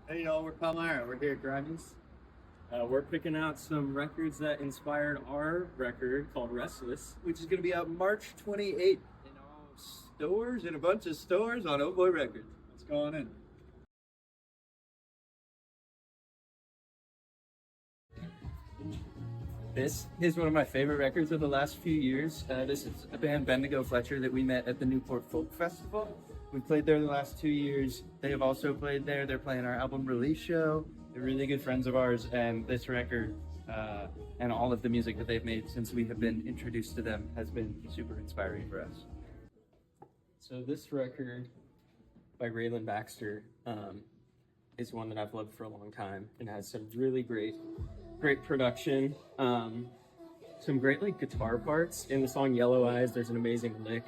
Hey y'all, we're Palmyra. We're here at Grimes. We're picking out some records that inspired our record called Restless. Which is going to be out March 28th in all stores, in a bunch of stores on Oh Boy Records. Let's go on in. This is one of my favorite records of the last few years. This is a band, Bendigo Fletcher, that we met at the Newport Folk Festival. We played there the last 2 years. They have also played there. They're playing our album release show. They're really good friends of ours, and this record and all of the music that they've made since we have been introduced to them has been super inspiring for us. So this record by Raylan Baxter is one that I've loved for a long time and has some really great production, some great like guitar parts in the song Yellow Eyes. There's an amazing lick.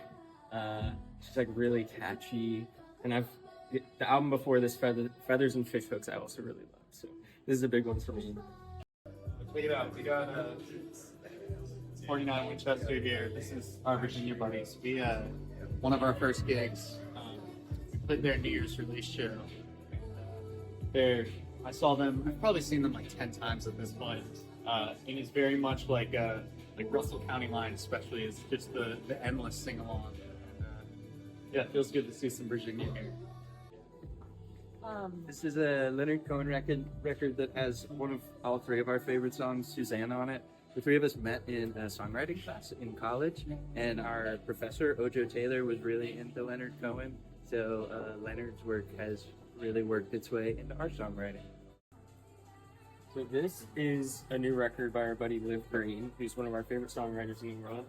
She's like really catchy, and the album before this, Feathers and Fishhooks, I also really love. So this is a big one for me. Check it out. We got 49 Winchester here. This is our Virginia buddies. We one of our first gigs. We played their New Year's release show. I saw them. I've probably seen them like 10 times at this point. And it's very much like Russell County Line, especially, is just the endless sing along. Yeah, it feels good to see some Virginia here. This is a Leonard Cohen record that has one of all three of our favorite songs, Suzanne, on it. The three of us met in a songwriting class in college, and our professor, Ojo Taylor, was really into Leonard Cohen. So Leonard's work has really worked its way into our songwriting. So this is a new record by our buddy Liv Green, who's one of our favorite songwriters in the world.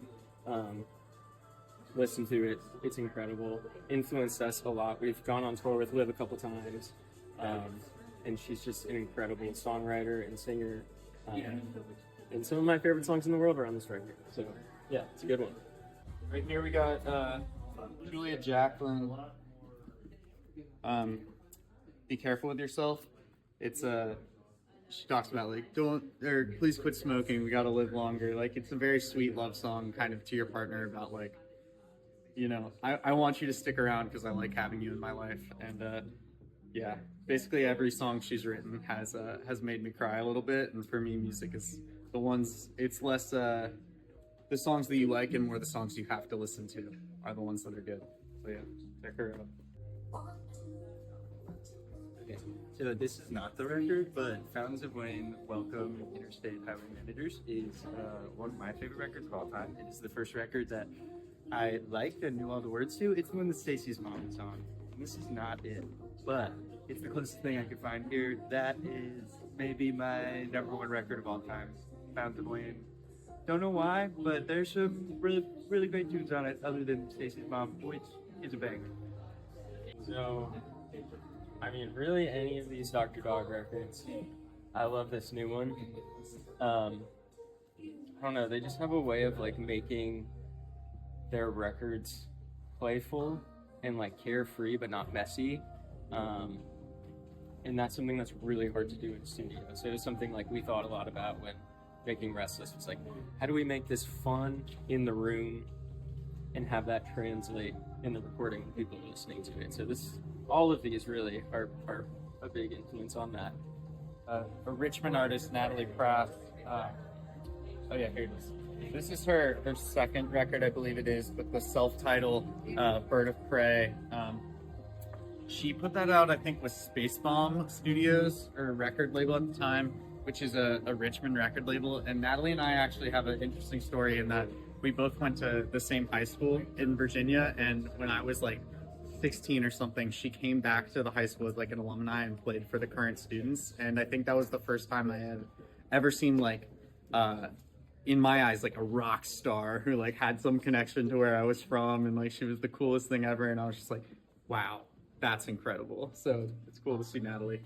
Listen to it, it's incredible. Influenced us a lot. We've gone on tour with Liv a couple times, and she's just an incredible songwriter and singer. And some of my favorite songs in the world are on this record. So yeah, it's a good one. Right here we got Julia Jacqueline. Be careful with yourself. It's she talks about like please quit smoking. We gotta live longer. Like it's a very sweet love song, kind of to your partner about like, you know, I want you to stick around because I like having you in my life. And yeah, basically every song she's written has made me cry a little bit. And for me, music is the ones. It's less the songs that you like and more the songs you have to listen to are the ones that are good. So yeah, check her out. Okay, so this is not the record, but Fountains of Wayne, Welcome, Interstate Highway Managers is one of my favorite records of all time. It is the first record that I liked and knew all the words to. It's the one that Stacy's mom is on. And this is not it, but it's the closest thing I could find here. That is maybe my #1 record of all time, Fountains of Wayne. Don't know why, but there's some really great tunes on it other than Stacy's mom, which is a banger. So, I mean, really any of these Dr. Dog records. I love this new one. I don't know, they just have a way of like making their records playful and like carefree but not messy. And that's something that's really hard to do in studio. So it's something like we thought a lot about when making Restless. It's like, how do we make this fun in the room and have that translate in the recording when people are listening to it? So all of these really are a big influence on that. A Richmond artist, Natalie Pratt. Oh yeah, here it is. This is her second record, I believe it is, with the self-titled Bird of Prey. She put that out, I think, with Space Bomb Studios, or record label at the time, which is a Richmond record label. And Natalie and I actually have an interesting story in that we both went to the same high school in Virginia, and when I was like 16 or something, she came back to the high school as like an alumni and played for the current students. And I think that was the first time I had ever seen like in my eyes like a rock star who like had some connection to where I was from, and like she was the coolest thing ever, and I was just like, wow, that's incredible. So it's cool to see Natalie.